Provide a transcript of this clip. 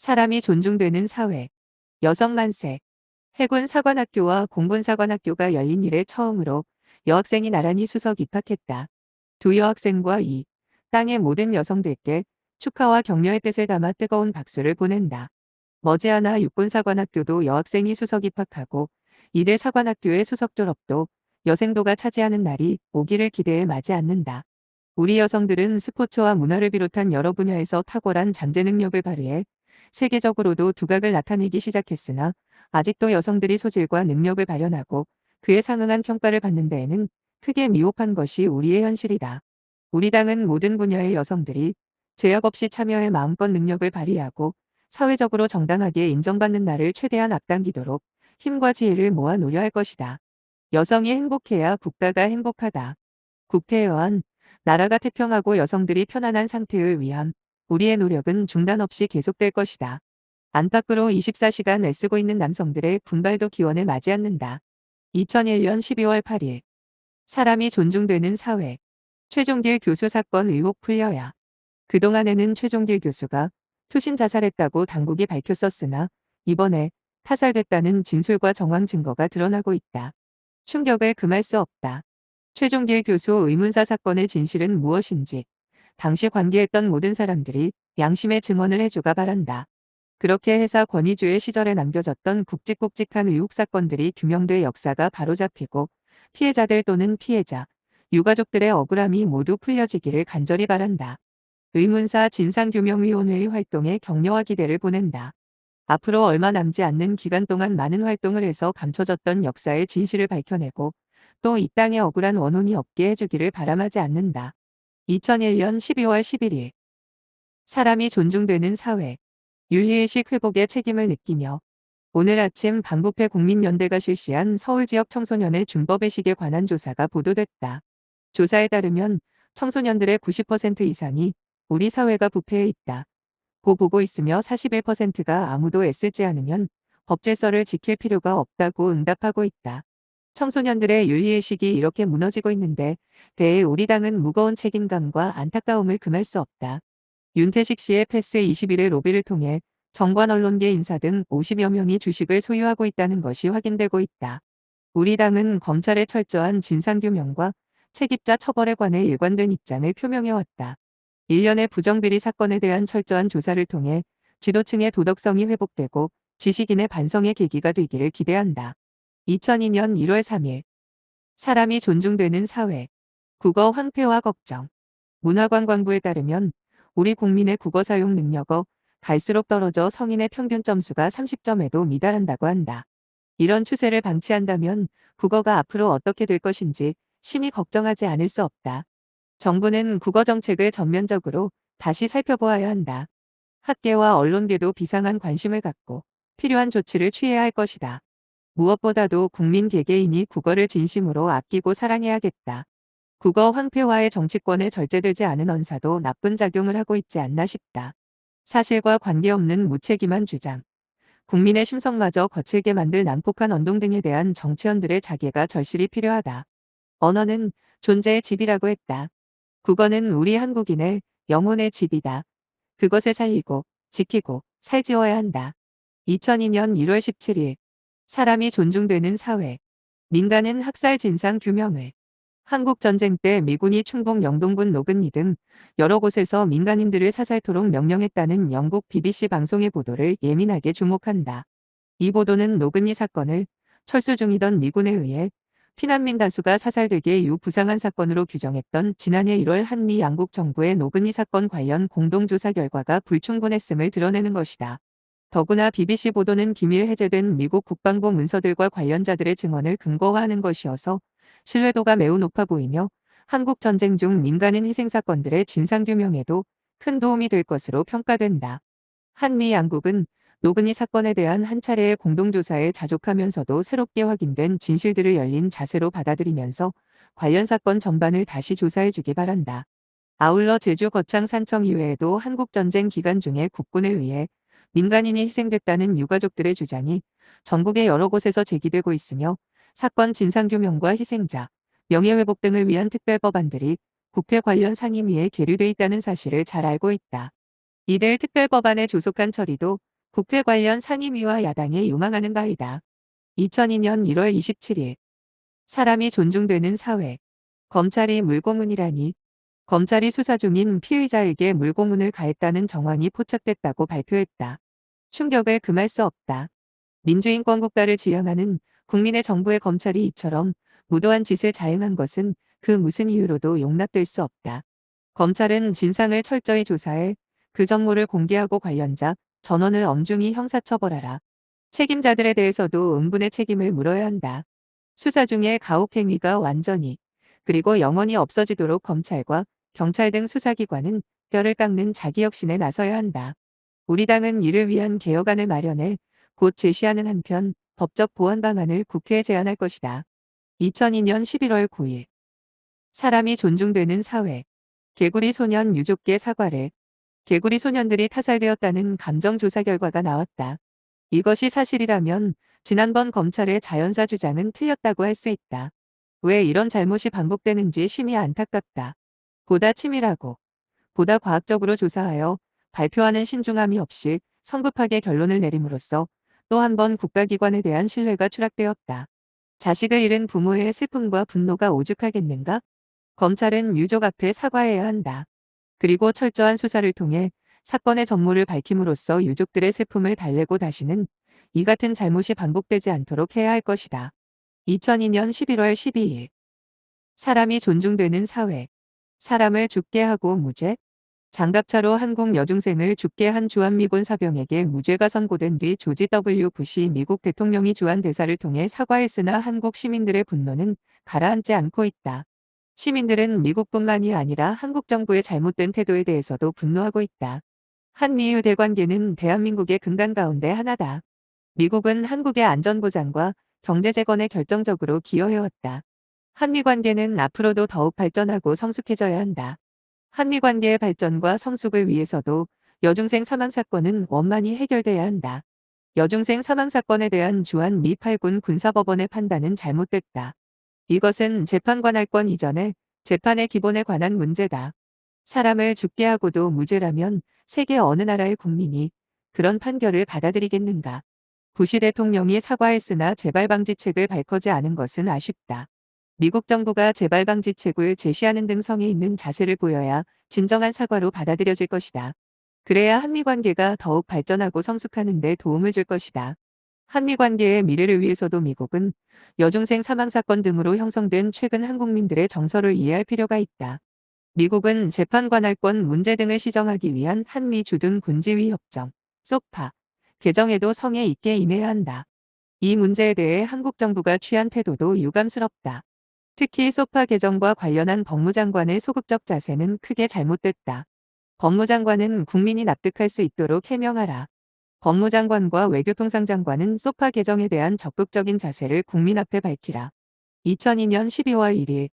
사람이 존중되는 사회. 여성 만세. 해군 사관학교와 공군 사관학교가 열린 이래 처음으로 여학생이 나란히 수석 입학했다. 두 여학생과 이 땅의 모든 여성들께 축하와 격려의 뜻을 담아 뜨거운 박수를 보낸다. 머지않아 육군사관학교도 여학생이 수석 입학하고 이대 사관학교의 수석 졸업도 여생도가 차지하는 날이 오기를 기대해 맞이 않는다. 우리 여성들은 스포츠와 문화를 비롯한 여러 분야에서 탁월한 잠재 능력을 발휘해 세계적으로도 두각을 나타내기 시작했으나 아직도 여성들이 소질과 능력을 발현하고 그에 상응한 평가를 받는 데에는 크게 미흡한 것이 우리의 현실이다. 우리 당은 모든 분야의 여성들이 제약 없이 참여해 마음껏 능력을 발휘하고 사회적으로 정당하게 인정받는 날을 최대한 앞당기도록 힘과 지혜를 모아 노력할 것이다. 여성이 행복해야 국가가 행복하다. 국태의원, 나라가 태평하고 여성들이 편안한 상태를 위한 우리의 노력은 중단 없이 계속될 것이다. 안팎으로 24시간 애쓰고 있는 남성들의 분발도 기원에 맞이 않는다. 2001년 12월 8일. 사람이 존중되는 사회. 최종길 교수 사건 의혹 풀려야. 그동안에는 최종길 교수가 투신 자살했다고 당국이 밝혔었으나 이번에 타살됐다는 진술과 정황 증거가 드러나고 있다. 충격을 금할 수 없다. 최종길 교수 의문사 사건의 진실은 무엇인지 당시 관계했던 모든 사람들이 양심의 증언을 해주가 바란다. 그렇게 해사 권위주의 시절에 남겨졌던 굵직굵직한 의혹 사건들이 규명돼 역사가 바로잡히고 피해자들 또는 피해자, 유가족들의 억울함이 모두 풀려지기를 간절히 바란다. 의문사 진상규명위원회의 활동에 격려와 기대를 보낸다. 앞으로 얼마 남지 않는 기간 동안 많은 활동을 해서 감춰졌던 역사의 진실을 밝혀내고 또 이 땅에 억울한 원혼이 없게 해주기를 바람하지 않는다. 2001년 12월 11일. 사람이 존중되는 사회. 윤리의식 회복의 책임을 느끼며 오늘 아침 반부패 국민연대가 실시한 서울 지역 청소년의 준법의식에 관한 조사가 보도됐다. 조사에 따르면 청소년들의 90% 이상이 우리 사회가 부패해 있다. 고 보고 있으며 41%가 아무도 애쓰지 않으면 법질서를 지킬 필요가 없다고 응답하고 있다. 청소년들의 윤리의식이 이렇게 무너지고 있는데 대해 우리 당은 무거운 책임감과 안타까움을 금할 수 없다. 윤태식 씨의 패스 21의 로비를 통해 정관 언론계 인사 등 50여 명이 주식을 소유하고 있다는 것이 확인되고 있다. 우리 당은 검찰의 철저한 진상규명과 책임자 처벌에 관해 일관된 입장을 표명해왔다. 일련의 부정비리 사건에 대한 철저한 조사를 통해 지도층의 도덕성이 회복되고 지식인의 반성의 계기가 되기를 기대한다. 2002년 1월 3일. 사람이 존중되는 사회. 국어 황폐화 걱정. 문화관광부에 따르면 우리 국민의 국어 사용 능력은 갈수록 떨어져 성인의 평균 점수가 30점에도 미달한다고 한다. 이런 추세를 방치한다면 국어가 앞으로 어떻게 될 것인지 심히 걱정하지 않을 수 없다. 정부는 국어 정책을 전면적으로 다시 살펴보아야 한다. 학계와 언론계도 비상한 관심을 갖고 필요한 조치를 취해야 할 것이다. 무엇보다도 국민 개개인이 국어를 진심으로 아끼고 사랑해야겠다. 국어 황폐화의 정치권에 절제되지 않은 언사도 나쁜 작용을 하고 있지 않나 싶다. 사실과 관계없는 무책임한 주장, 국민의 심성마저 거칠게 만들 난폭한 언동 등에 대한 정치인들의 자개가 절실히 필요하다. 언어는 존재의 집이라고 했다. 국어는 우리 한국인의 영혼의 집이다. 그것을 살리고 지키고 살지어야 한다. 2002년 1월 17일. 사람이 존중되는 사회. 민간은 학살 진상 규명을. 한국전쟁 때 미군이 충북 영동군 노근리 등 여러 곳에서 민간인들을 사살토록 명령했다는 영국 BBC 방송의 보도를 예민하게 주목한다. 이 보도는 노근리 사건을 철수 중이던 미군에 의해 피난민 다수가 사살되게 이후 부상한 사건으로 규정했던 지난해 1월 한미 양국 정부의 노근리 사건 관련 공동조사 결과가 불충분했음을 드러내는 것이다. 더구나 BBC 보도는 기밀 해제된 미국 국방부 문서들과 관련자들의 증언을 근거화하는 것이어서 신뢰도가 매우 높아 보이며 한국 전쟁 중 민간인 희생 사건들의 진상규명에도 큰 도움이 될 것으로 평가된다. 한미 양국은 노근리 사건에 대한 한 차례의 공동조사에 자족하면서도 새롭게 확인된 진실들을 열린 자세로 받아들이면서 관련 사건 전반을 다시 조사해주기 바란다. 아울러 제주 거창 산청 이외에도 한국전쟁 기간 중에 국군에 의해 민간인이 희생됐다는 유가족들의 주장이 전국의 여러 곳에서 제기되고 있으며 사건 진상규명과 희생자, 명예회복 등을 위한 특별법안들이 국회 관련 상임위에 계류돼 있다는 사실을 잘 알고 있다. 이들 특별법안의 조속한 처리도 국회 관련 상임위와 야당에 요망하는 바이다. 2002년 1월 27일. 사람이 존중되는 사회. 검찰이 물고문이라니. 검찰이 수사 중인 피의자에게 물고문을 가했다는 정황이 포착됐다고 발표했다. 충격을 금할 수 없다. 민주인권 국가를 지향하는 국민의 정부의 검찰이 이처럼 무도한 짓을 자행한 것은 그 무슨 이유로도 용납될 수 없다. 검찰은 진상을 철저히 조사해 그 정보를 공개하고 관련자, 전원을 엄중히 형사처벌하라. 책임자들에 대해서도 응분의 책임을 물어야 한다. 수사 중에 가혹행위가 완전히 그리고 영원히 없어지도록 검찰과 경찰 등 수사기관은 뼈를 깎는 자기혁신에 나서야 한다. 우리 당은 이를 위한 개혁안을 마련해 곧 제시하는 한편 법적 보완 방안을 국회에 제안할 것이다. 2002년 11월 9일. 사람이 존중되는 사회. 개구리 소년 유족께 사과를. 개구리 소년들이 타살되었다는 감정조사 결과가 나왔다. 이것이 사실이라면 지난번 검찰의 자연사 주장은 틀렸다고 할 수 있다. 왜 이런 잘못이 반복되는지 심히 안타깝다. 보다 치밀하고 보다 과학적으로 조사하여 발표하는 신중함이 없이 성급하게 결론을 내림으로써 또 한 번 국가기관에 대한 신뢰가 추락되었다. 자식을 잃은 부모의 슬픔과 분노가 오죽하겠는가? 검찰은 유족 앞에 사과해야 한다. 그리고 철저한 수사를 통해 사건의 전모를 밝힘으로써 유족들의 슬픔을 달래고 다시는 이 같은 잘못이 반복되지 않도록 해야 할 것이다. 2002년 11월 12일. 사람이 존중되는 사회. 사람을 죽게 하고 무죄? 장갑차로 한국 여중생을 죽게 한 주한미군 사병에게 무죄가 선고된 뒤 조지 W. 부시 미국 대통령이 주한 대사를 통해 사과했으나 한국 시민들의 분노는 가라앉지 않고 있다. 시민들은 미국뿐만이 아니라 한국 정부의 잘못된 태도에 대해서도 분노하고 있다. 한미일 대관계는 대한민국의 근간 가운데 하나다. 미국은 한국의 안전보장과 경제재건에 결정적으로 기여해왔다. 한미관계는 앞으로도 더욱 발전하고 성숙해져야 한다. 한미관계의 발전과 성숙을 위해서도 여중생 사망사건은 원만히 해결돼야 한다. 여중생 사망사건에 대한 주한 미 8군 군사법원의 판단은 잘못됐다. 이것은 재판관할권 이전에 재판의 기본에 관한 문제다. 사람을 죽게 하고도 무죄라면 세계 어느 나라의 국민이 그런 판결을 받아들이겠는가. 부시 대통령이 사과했으나 재발방지책을 밝히지 않은 것은 아쉽다. 미국 정부가 재발방지책을 제시하는 등 성의 있는 자세를 보여야 진정한 사과로 받아들여질 것이다. 그래야 한미관계가 더욱 발전하고 성숙하는 데 도움을 줄 것이다. 한미관계의 미래를 위해서도 미국은 여중생 사망사건 등으로 형성된 최근 한국민들의 정서를 이해할 필요가 있다. 미국은 재판관할권 문제 등을 시정하기 위한 한미 주둔 군지위 협정, 소파, 개정에도 성의 있게 임해야 한다. 이 문제에 대해 한국 정부가 취한 태도도 유감스럽다. 특히 소파 개정과 관련한 법무장관의 소극적 자세는 크게 잘못됐다. 법무장관은 국민이 납득할 수 있도록 해명하라. 법무장관과 외교통상장관은 소파 개정에 대한 적극적인 자세를 국민 앞에 밝히라. 2002년 12월 1일.